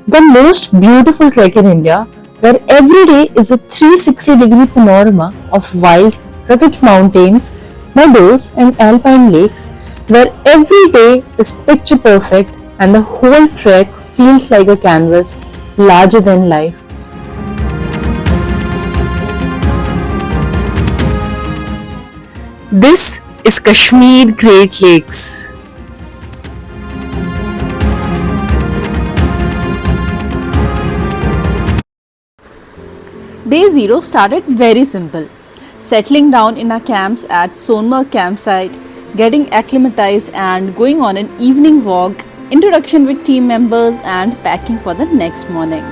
the most beautiful trek in India, where every day is a 360-degree panorama of wild, rugged mountains, meadows, and alpine lakes, where every day is picture perfect and the whole trek feels like a canvas larger than life. This is Kashmir Great Lakes. Day 0 started very simple. Settling down in our camps at Sonmarg campsite, getting acclimatized and going on an evening walk, introduction with team members and packing for the next morning.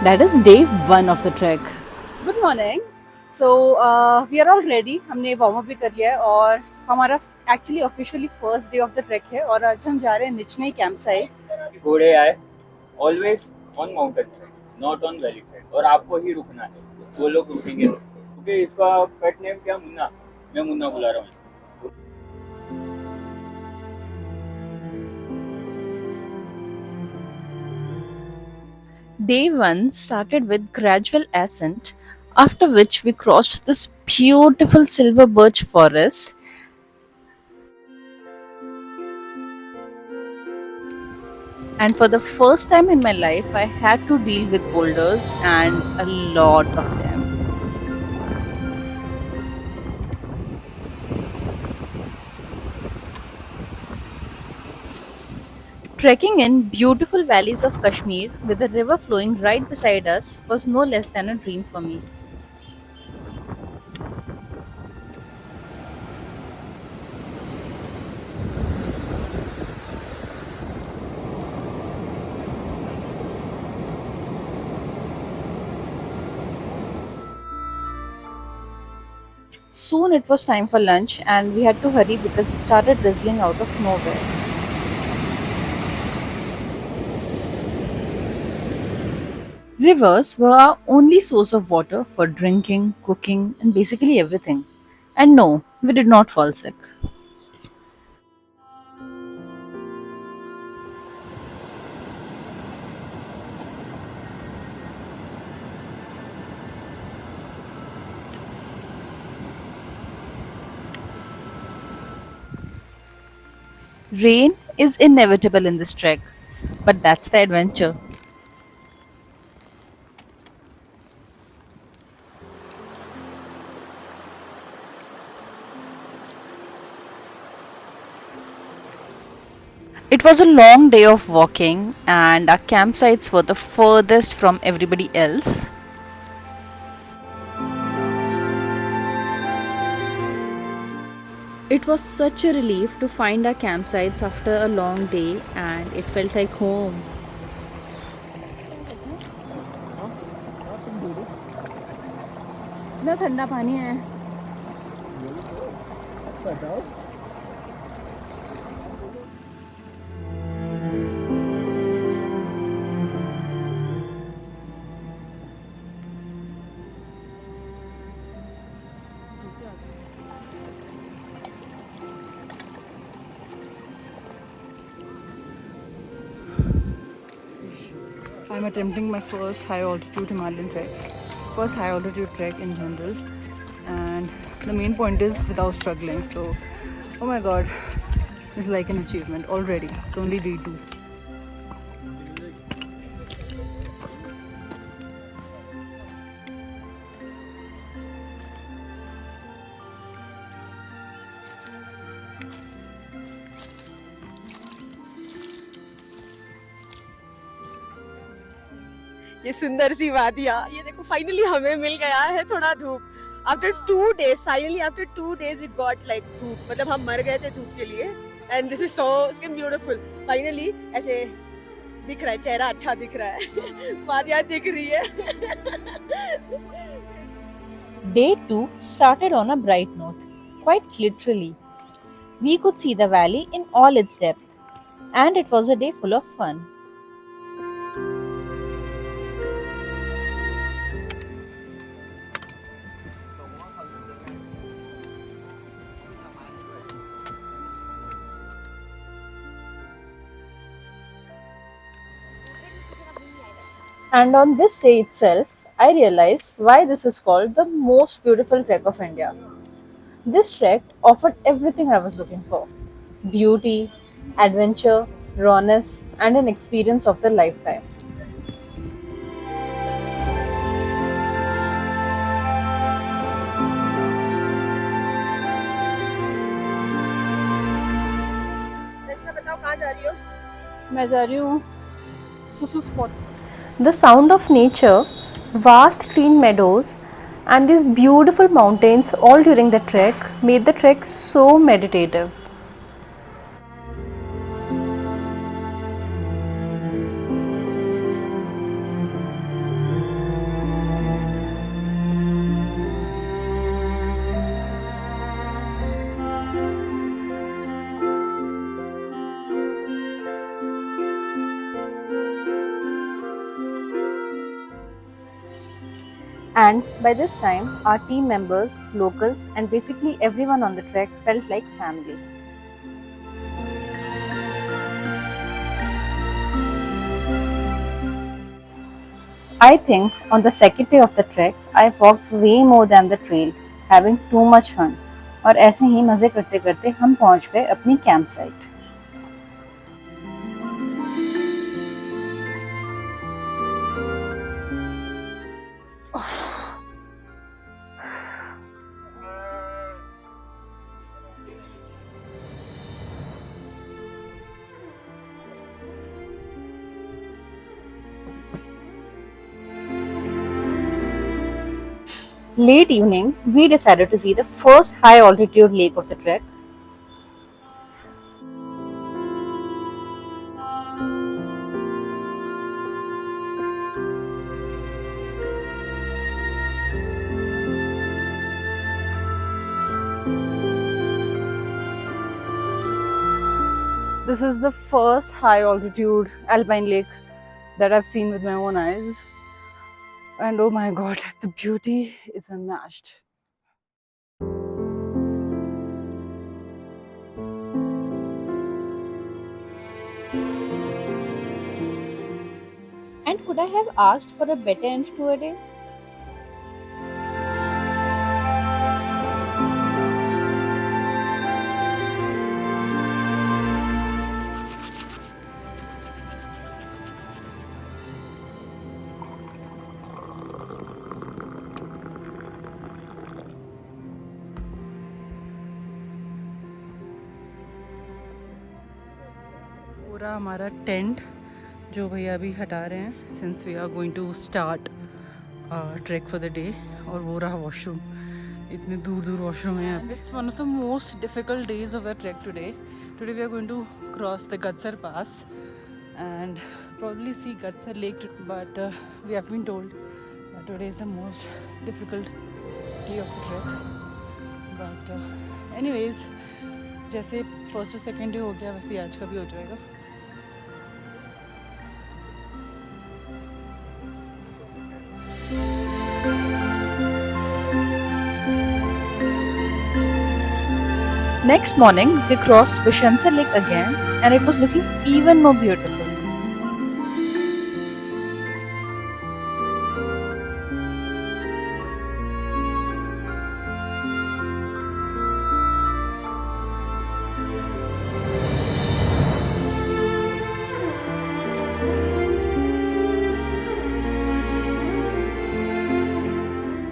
That is day 1 of the trek. Good morning so we are all ready. हमने warm up भी कर लिया है और हमारा actually officially first day of the trek है और आज हम जा रहे हैं निचनई कैंप साइट. घोड़े आए always on mountain side not on valley side और आपको ही रुकना है. वो लोग रुकेंगे क्योंकि इसका पेट नेम क्या मुन्ना. मैं मुन्ना बुला रहा हूँ. Day 1 started with gradual ascent, after which we crossed this beautiful silver birch forest. And for the first time in my life, I had to deal with boulders and a lot of them. Trekking in beautiful valleys of Kashmir with the river flowing right beside us was no less than a dream for me. Soon it was time for lunch and we had to hurry because it started drizzling out of nowhere. Rivers were our only source of water for drinking, cooking, and basically everything. And no, we did not fall sick. Rain is inevitable in this trek, but that's the adventure. It was a long day of walking, and our campsites were the furthest from everybody else. It was such a relief to find our campsites after a long day, and it felt like home. इतना ठंडा पानी है. I'm attempting my first high altitude Himalayan trek, first high altitude trek in general, and the main point is without struggling. So, oh my god, it's like an achievement already. It's only day 2. ये सुंदर सी वादियाँ, ये देखो finally हमें मिल गया है थोड़ा धूप. After 2 days, finally after 2 days we got like धूप. मतलब हम मर गए थे धूप के लिए. And this is so beautiful. Finally ऐसे दिख रहा है, चेहरा अच्छा दिख रहा है. वादियाँ दिख रही है. Day 2 started on a bright note, quite literally. We could see the valley in all its depth, and it was a day full of fun. And on this day itself, I realized why this is called the most beautiful trek of India. This trek offered everything I was looking for: beauty, adventure, rawness, and an experience of the lifetime. रचना बताओ कहाँ जा रही हो? मैं जा रही हूँ सुसु spot. the sound of nature, vast green meadows, and these beautiful mountains all during the trek made the trek so meditative. And by this time, our team members, locals, and basically everyone on the trek felt like family. I think on the second day of the trek, I walked way more than the trail, having too much fun. और ऐसे ही मज़े करते करते हम पहुंच गए अपनी camp site. Late evening, we decided to see the first high altitude lake of the trek. This is the first high altitude alpine lake that I've seen with my own eyes. And oh my god, the beauty is unmatched. And could I have asked for a better end to a day? पूरा हमारा tent जो भैया अभी हटा रहे हैं, since we are going to start trek for the day. और वो रहा वॉशरूम, इतने दूर दूर वॉशरूम है. It's one of the most difficult days of the trek today. Today we are going to cross the Gadsar pass and probably see Gatsar Lake, but we have been told that today is the most difficult day of the trek. But anyways, जैसे first और second day हो गया वैसे ही आज का भी हो जाएगा. Next morning, we crossed Vishansar Lake again, and it was looking even more beautiful.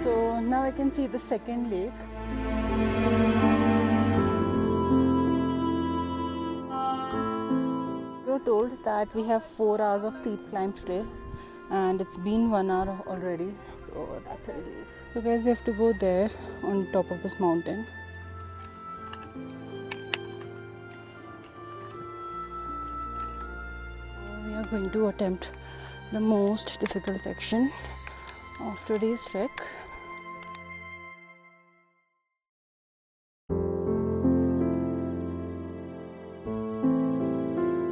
So now I can see the second lake. We were told that we have 4 hours of steep climb today, and it's been 1 hour already, so that's a relief. So guys, we have to go there on top of this mountain. We are going to attempt the most difficult section of today's trek.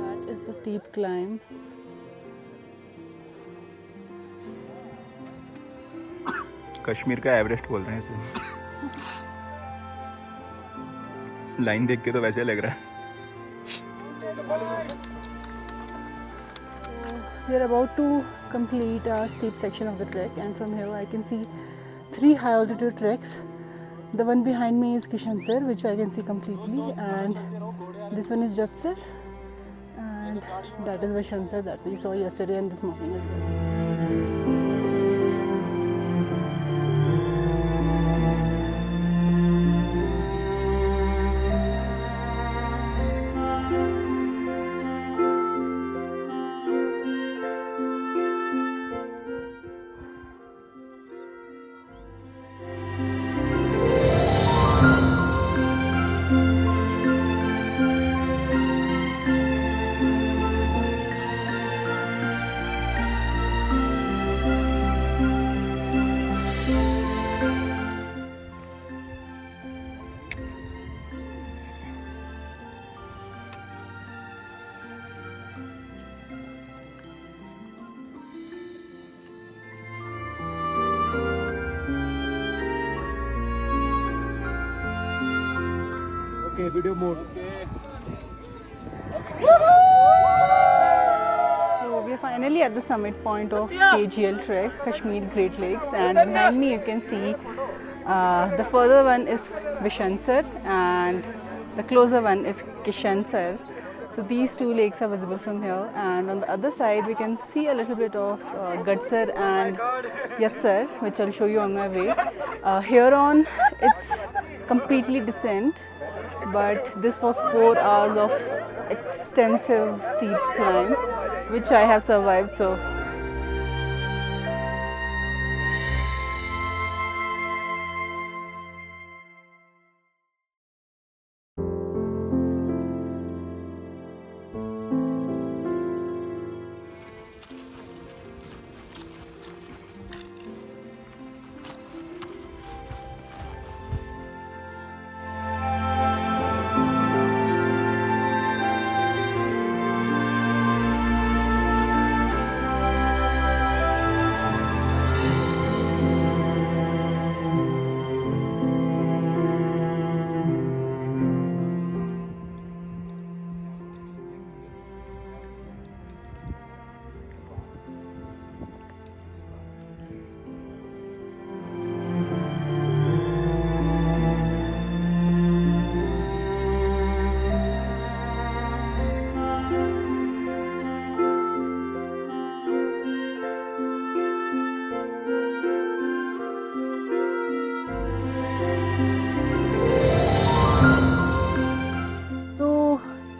That is the steep climb. Kashmir का Everest बोल रहे हैं इसे. Line देख के तो वैसे लग रहा है. We we are about to complete a steep section of the trek, and from here I can see 3 high altitude treks. The one behind me is Kishansar, which I can see completely, and this one is Jatsar, and that is Vishansar that we saw yesterday and this morning as well. Okay, video mode. So we are finally at the summit point of KGL Trek, Kashmir Great Lakes, and behind me you can see the further one is Vishansar and the closer one is Kishansar. So these two lakes are visible from here, and on the other side we can see a little bit of Gadsar and Yatsar, which I'll show you on my way. Here on it's completely descent, but this was 4 hours of extensive steep climb, which I have survived. So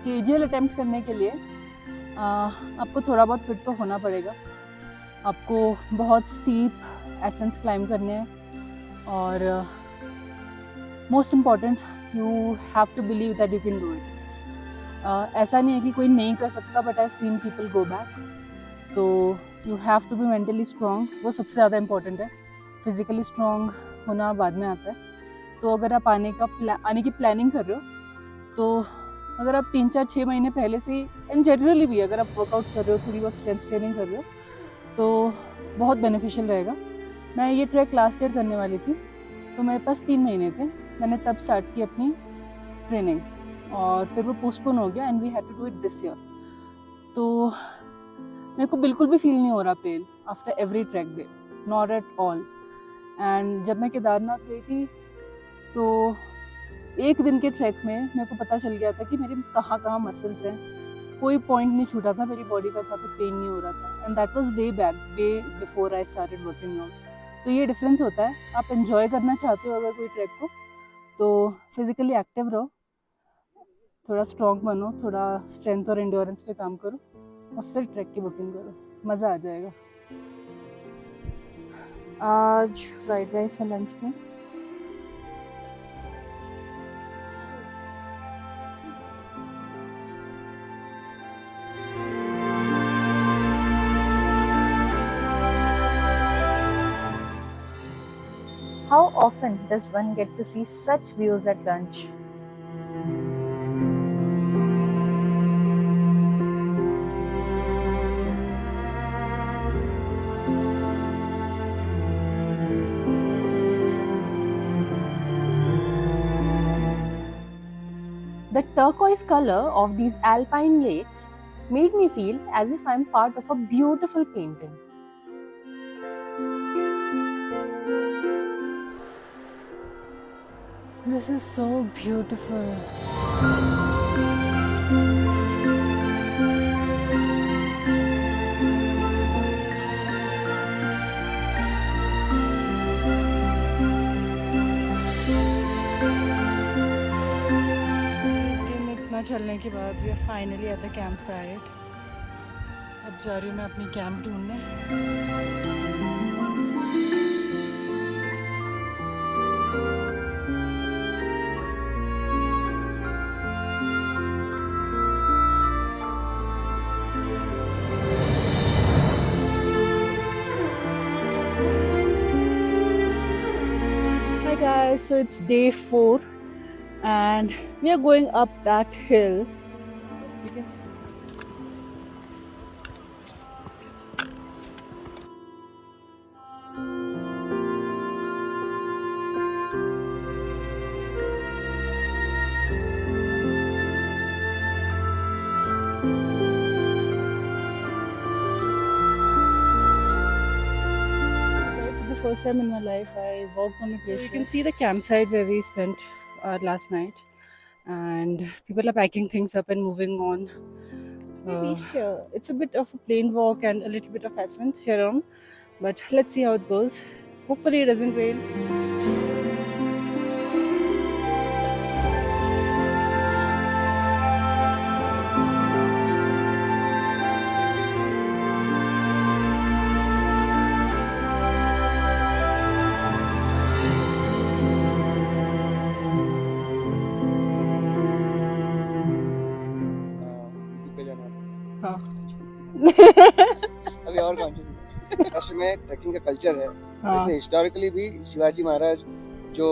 KGL attempt करने के लिए आपको थोड़ा बहुत fit तो होना पड़ेगा. आपको बहुत स्टीप एसेंस क्लाइम करने हैं, और most important you have to believe that you can do it. ऐसा नहीं है कि कोई नहीं कर सकता, but I have seen people go back. तो you have to be mentally strong, वो सबसे ज़्यादा इम्पॉर्टेंट है. फिज़िकली स्ट्रॉन्ग होना बाद में आता है. तो अगर आप आने की प्लानिंग कर रहे हो, तो अगर आप 3-4-6 महीने पहले से ही, एंड जनरली भी अगर आप वर्कआउट कर रहे हो, थोड़ी बहुत स्ट्रेंथ ट्रेनिंग कर रहे हो, तो बहुत बेनिफिशियल रहेगा. मैं ये ट्रैक लास्ट ईयर करने वाली थी, तो मेरे पास 3 महीने थे. मैंने तब स्टार्ट की अपनी ट्रेनिंग, और फिर वो पोस्टपोन हो गया, and we had to do it this year. तो मेरे को बिल्कुल भी फील नहीं हो रहा pain after every trek day, not at all. And जब मैं केदारनाथ गई थी, तो एक दिन के ट्रैक में मेरे को पता चल गया था कि मेरे कहाँ कहाँ मसल्स हैं. कोई पॉइंट नहीं छूटा था मेरी बॉडी का जहाँ पे पेन नहीं हो रहा था. And that was way back, way before I started working out. तो ये डिफरेंस होता है. आप एंजॉय करना चाहते हो अगर कोई ट्रैक को, तो फिजिकली एक्टिव रहो, थोड़ा स्ट्रॉन्ग बनो, थोड़ा स्ट्रेंथ और एंड्योरेंस पे काम करो, और फिर ट्रैक की बुकिंग करो. मज़ा आ जाएगा. आज फ्राइड राइस है लंच में. How often does one get to see such views at lunch? The turquoise color of these alpine lakes made me feel as if I'm part of a beautiful painting. This is so beautiful. दिन इतना चलने के बाद we are finally at the camp site. अब जा रही हूँ मैं अपनी कैंप ढूंढने. Hi guys, so it's day 4 and we are going up that hill. You can Guys, for the first time in my life, I walked on a glacier. You can see the campsite where we spent our last night, and people are packing things up and moving on. We reached here. It's a bit of a plain walk and a little bit of ascent here on, but let's see how it goes. Hopefully, it doesn't rain. पे जाना हाँ. अभी और conscious Maharashtra में trekking का culture है. हाँ. वैसे हिस्टोरिकली भी शिवाजी महाराज जो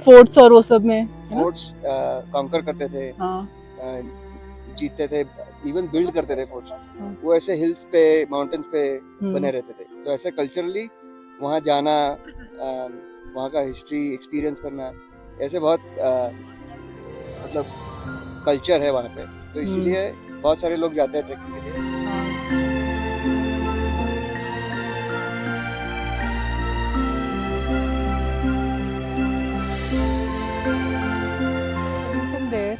फोर्ट्स और वो सब में फोर्ट्स कॉन्कर करते थे, हाँ. जीतते थे, इवन बिल्ड करते थे फोर्ट्स, हाँ. वो ऐसे हिल्स पे, माउंटेन्स पे हम्म. बने रहते थे. तो ऐसे कल्चरली वहाँ जाना, वहाँ का हिस्ट्री एक्सपीरियंस करना, ऐसे बहुत मतलब कल्चर है वहाँ पे. तो इसीलिए बहुत सारे लोग जाते हैं ट्रैकिंग के लिए. From there,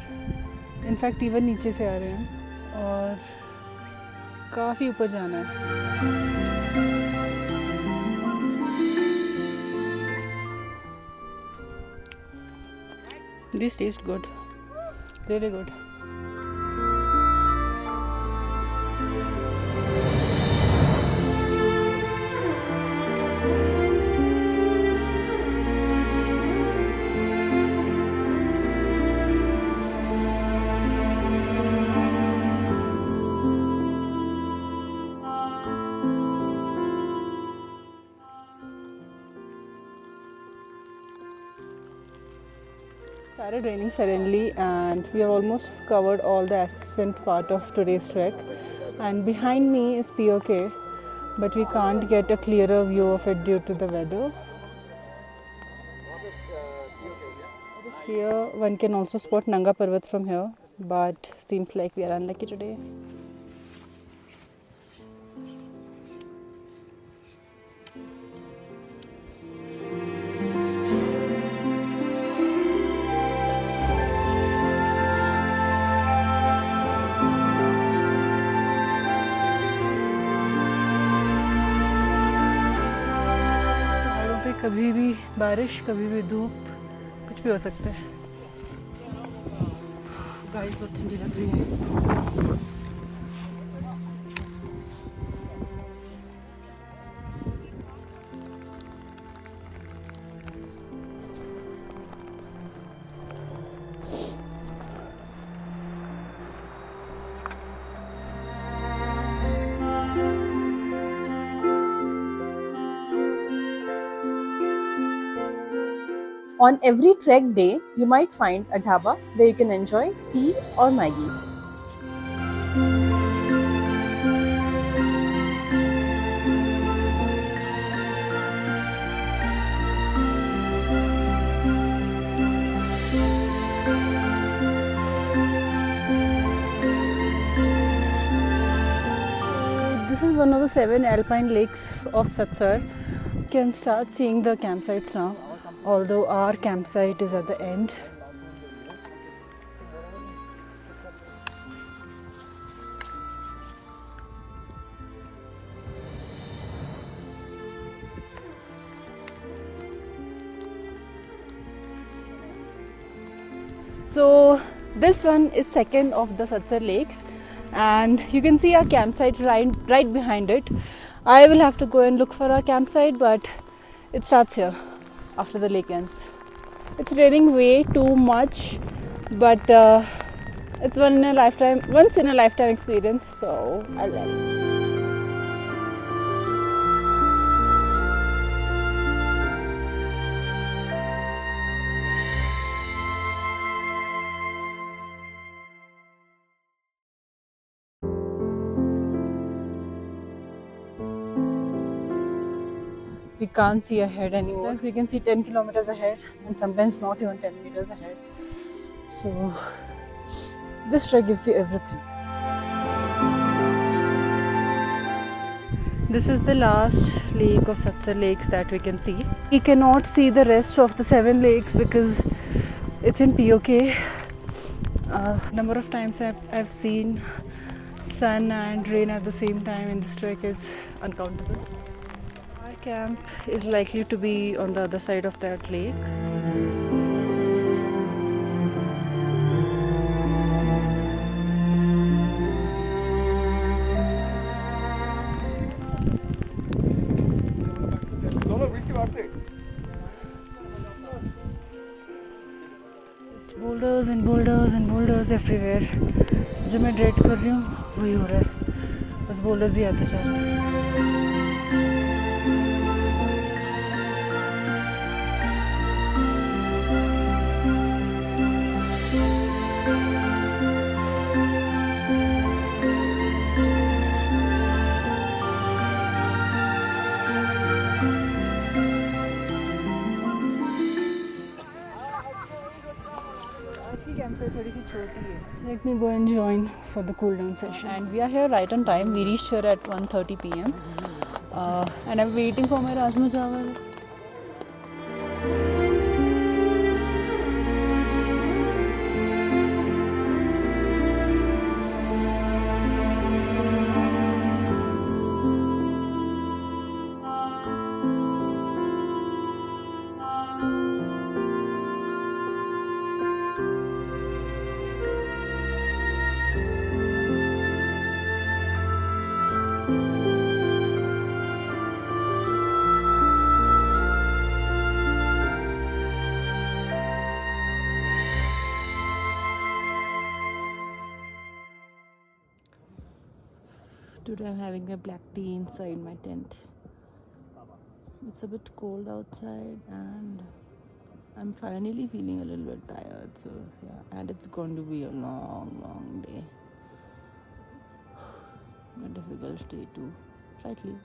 इनफैक्ट इवन नीचे से आ रहे हैं और काफ़ी ऊपर जाना है. This tastes good, really good. Started raining suddenly and we have almost covered all the ascent part of today's trek, and behind me is POK, but we can't get a clearer view of it due to the weather. It is clear. One can also spot Nanga Parvat from here, but seems like we are unlucky today. कभी भी बारिश, कभी भी धूप, कुछ भी हो सकता है. गाइस बहुत ठंडी लग रही है. On every trek day, you might find a dhaba where you can enjoy tea or Maggi. one of the 7 alpine lakes of Satsar. You can start seeing the campsites now, although our campsite is at the end. So this one is second of the Satsar lakes, and you can see our campsite right behind it. I will have to go and look for our campsite, but it starts here after the lake ends. It's raining way too much, but it's once in a lifetime experience, so I love it. We can't see ahead anymore. So you can see 10 kilometers ahead, and sometimes not even 10 meters ahead. So this trek gives you everything. This is the last lake of Satsar lakes that we can see. We cannot see the rest of the 7 lakes because it's in POK. Number of times I've seen sun and rain at the same time in this trek is uncountable. Our camp is likely to be on the other side of that lake. Just boulders and boulders and boulders everywhere. जो मैं dread कर रही हूँ वही हो रहा है, बस boulders ही आते जा रहे हैं. Let me go and join for the cool down session. And we are here right on time. We reached here at 1:30 p.m. And I'm waiting for my Rajma Chawal. Today I'm having my black tea inside my tent. It's a bit cold outside and I'm finally feeling a little bit tired, so yeah, and it's going to be a long day. A difficult day too, slightly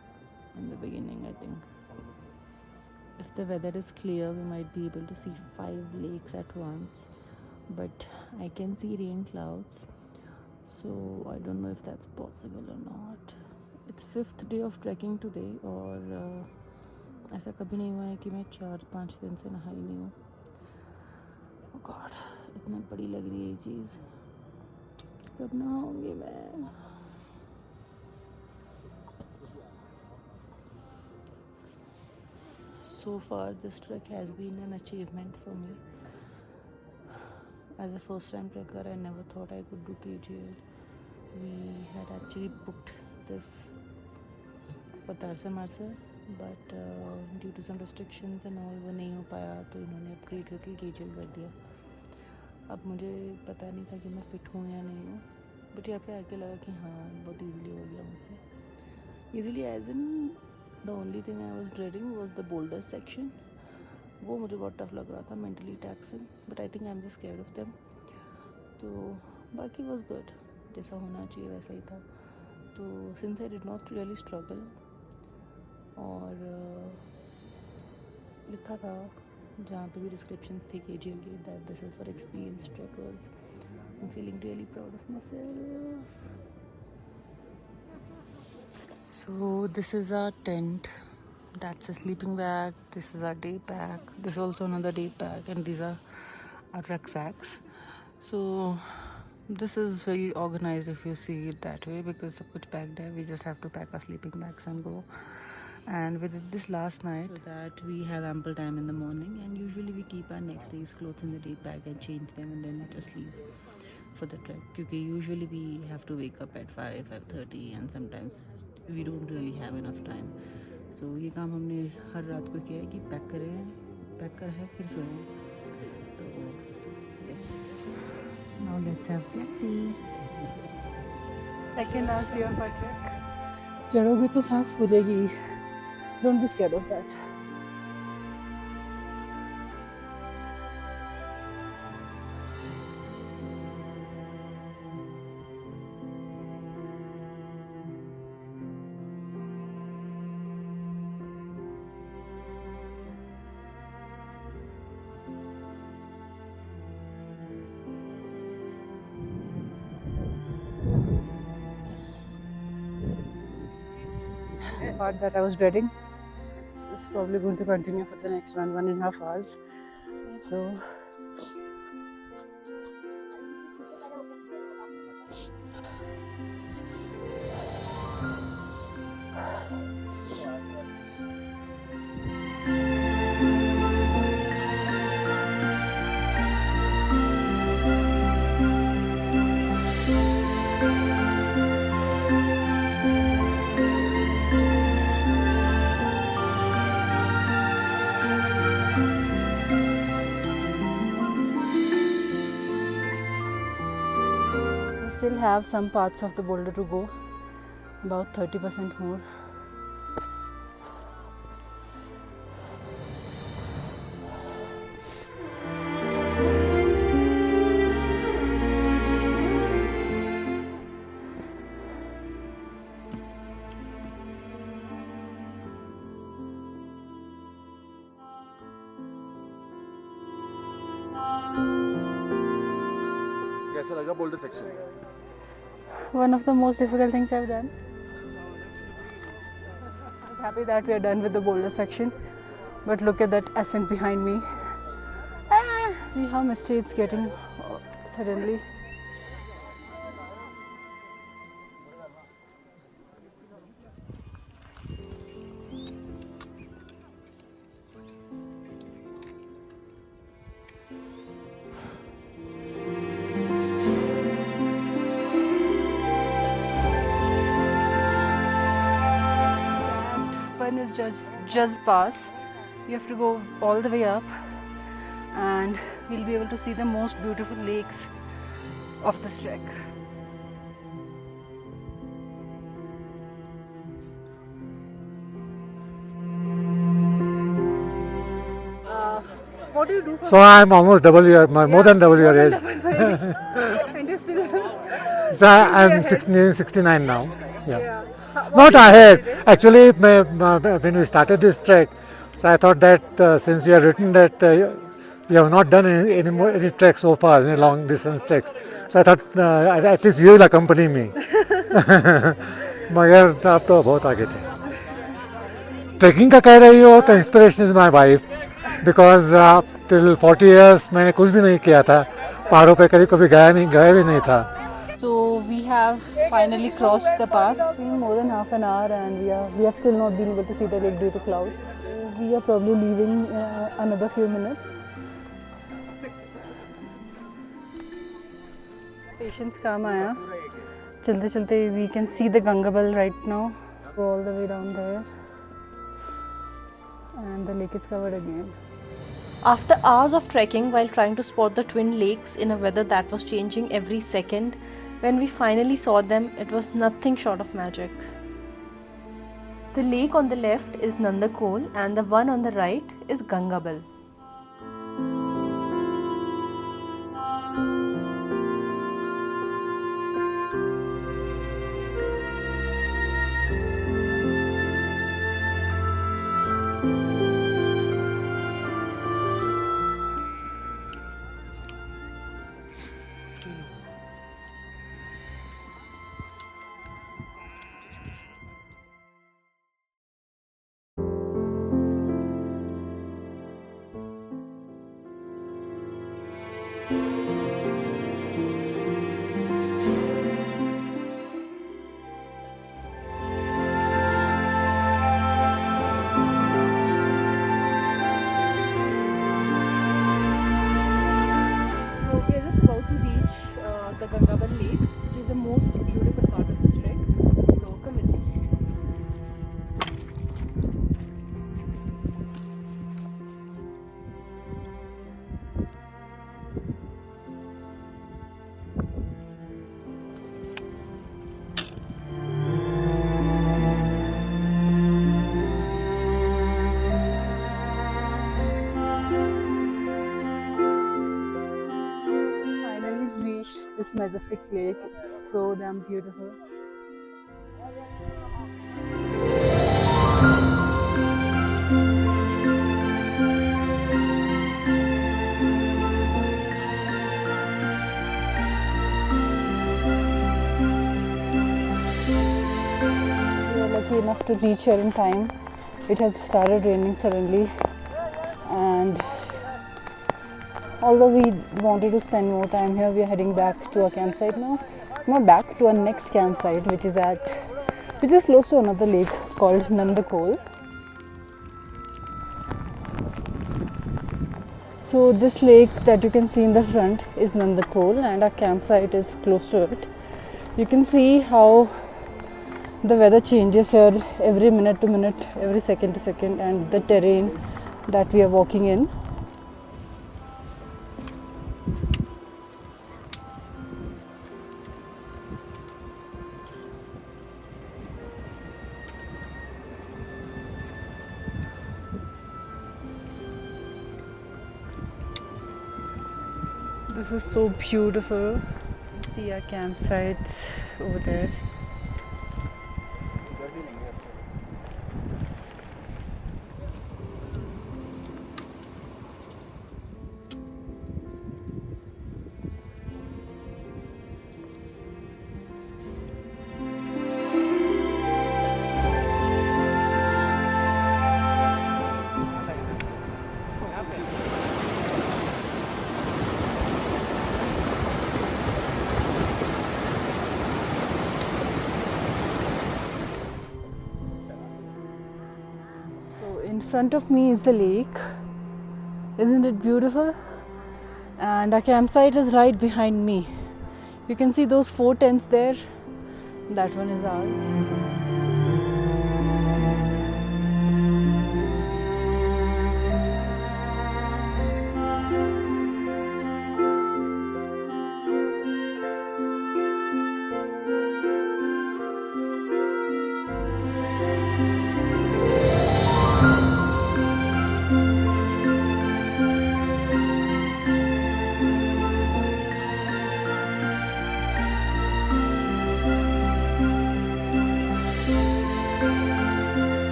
in the beginning. I think if the weather is clear we might be able to see 5 lakes at once, but I can see rain clouds, so I don't know if that's possible or not. It's 5th day of trekking today और ऐसा कभी नहीं हुआ है कि मैं 4-5 दिन से नहाई नहीं हूँ. Oh God, इतना बड़ी लग रही है ये चीज़, कब नहाऊंगी मैं. So far this trek has been an achievement for me. As a first time trekker, I never thought I could do KGL. We had actually booked this for Tarsa Marsa, but due to some restrictions and all वो नहीं हो पाया, तो इन्होंने upgrade करके KGL कर दिया. अब मुझे पता नहीं था कि मैं फिट हूँ या नहीं हूँ, बट यहाँ पे आके लगा कि हाँ बहुत ईजिली हो गया मुझसे. Easily as in the only thing I was dreading was the boulder section. वो मुझे बहुत टफ लग रहा था, mentally taxing, but I think I'm just scared of them. तो बाकी was good, जैसा होना चाहिए वैसा ही था. तो since I did not really struggle, और लिखा था जहाँ पे भी descriptions थे KGL के that this is for experienced trekkers, I'm feeling really proud of myself. So this is our tent. That's a sleeping bag. This is our day pack. This is also another day pack, and these are our rucksacks. So this is very organized if you see it that way, because सब कुछ packed है. We just have to pack our sleeping bags and go. And we did this last night so that we have ample time in the morning. And usually we keep our next day's clothes in the day bag and change them, and then just leave for the trek. Because usually we have to wake up at 5:30, and sometimes we don't really have enough time. So ये काम हमने हर रात को किया है कि pack कर है फिर सोएं. तो yes, now let's have black tea. Second last day of our trek. चढ़ोगे तो सांस फूलेगी. Don't be scared of that. Part that I was dreading is probably going to continue for the next 1.5 hours. So we still have some parts of the boulder to go, about 30% more. कैसा लगा boulder section? One of the most difficult things I've done. I was happy that we are done with the boulder section, but look at that ascent behind me. See how misty it's getting suddenly. One is just pass. You have to go all the way up, and we'll be able to see the most beautiful lakes of this trek. What do you do for So I'm almost double your, more than double your age. and you still So I'm 69 now. Yeah. Not ahead. Actually, when we started this trek, so I thought that since you have written that you have not done any trek so far, any long distance treks, so I thought at least you will accompany me. मगर आप तो बहुत आगे थे. Trekking का कह रही हो तो inspiration is my wife, because till 40 years मैंने कुछ भी नहीं किया था, पहाड़ों पे कभी गया भी नहीं था. So we have finally crossed the pass in more than half an hour, and we have still not been able to see the lake due to clouds. We are probably leaving another few minutes. Patience काम आया. चलते चलते we can see the Gangabal right now. Go all the way down there, and the lake is covered again. After hours of trekking while trying to spot the twin lakes in a weather that was changing every second, when we finally saw them, it was nothing short of magic. The lake on the left is Nandakol and the one on the right is Gangabal. this majestic lake. It's so damn beautiful. We are lucky enough to reach here in time. It has started raining suddenly, and although we wanted to spend more time here, we are heading back to our campsite now. Not back, to our next campsite, which is close to another lake called Nandakol. So this lake that you can see in the front is Nandakol, and our campsite is close to it. You can see how the weather changes here every minute to minute, every second to second, and the terrain that we are walking in. This is so beautiful. See our campsites over there. In front of me is the lake. Isn't it beautiful? And our campsite is right behind me. You can see those 4 tents there. That one is ours.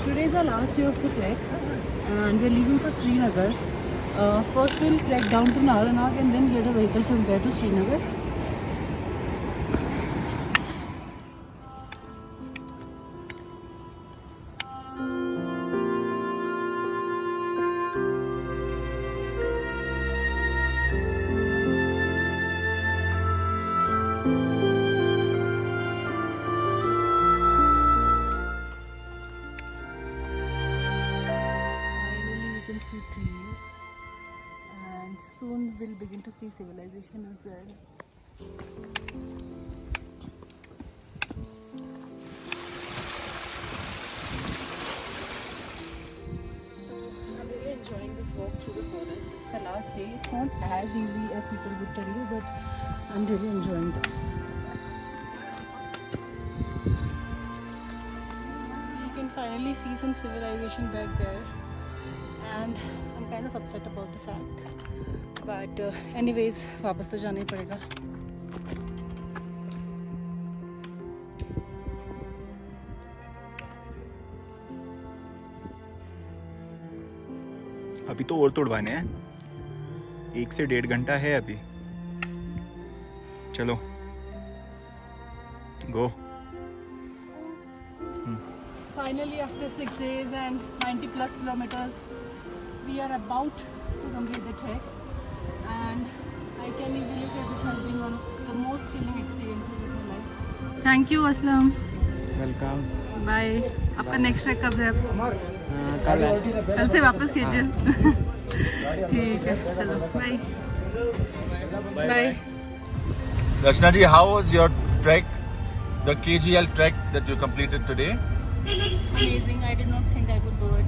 Today is our last day of the trek, and we're leaving for Srinagar. First we'll trek down to Naranag and then get a vehicle from there to Srinagar. See trees, and soon we'll begin to see civilization as well. So I'm really enjoying this walk through the forest. It's the last day. It's not as easy as people would tell you, but I'm really enjoying this. You can finally see some civilization back there. And I'm kind of upset about the fact, but anyways, वापस तो जाना ही पड़ेगा. अभी तो और तोड़वाने हैं. 1 से 1.5 घंटा है अभी. चलो गो. Finally, after 6 days and 90 plus kilometers, we are about to complete the trek, and I can easily say this has been one of the most thrilling experiences of my life. Thank you, Aslam. Welcome. Bye. आपका next trek कब है? कल से वापस कीजिए. ठीक है, चलो bye. Bye. Rachna ji, how was your trek, the KGL trek that you completed today? amazing. I did not think I could do it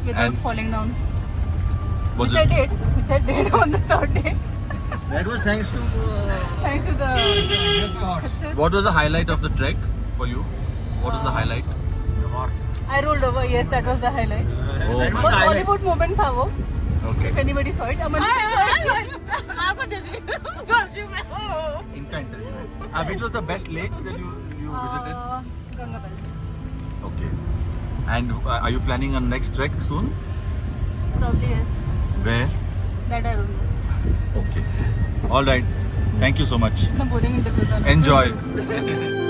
without And- falling down. Was Which it? I did on the third day. That was thanks to. Thanks to the What was the highlight of the trek for you? What was the highlight? The horse. I rolled over. Yes, that was the highlight. Oh, बहुत Bollywood moment था वो. okay. If anybody saw it, Aman saw it. Inca interview. Which was the best lake that you visited? Gangabal. Okay. And are you planning a next trek soon? Probably yes. Where? That I don't know. Okay. All right. Thank you so much. I'm boring interview. Enjoy.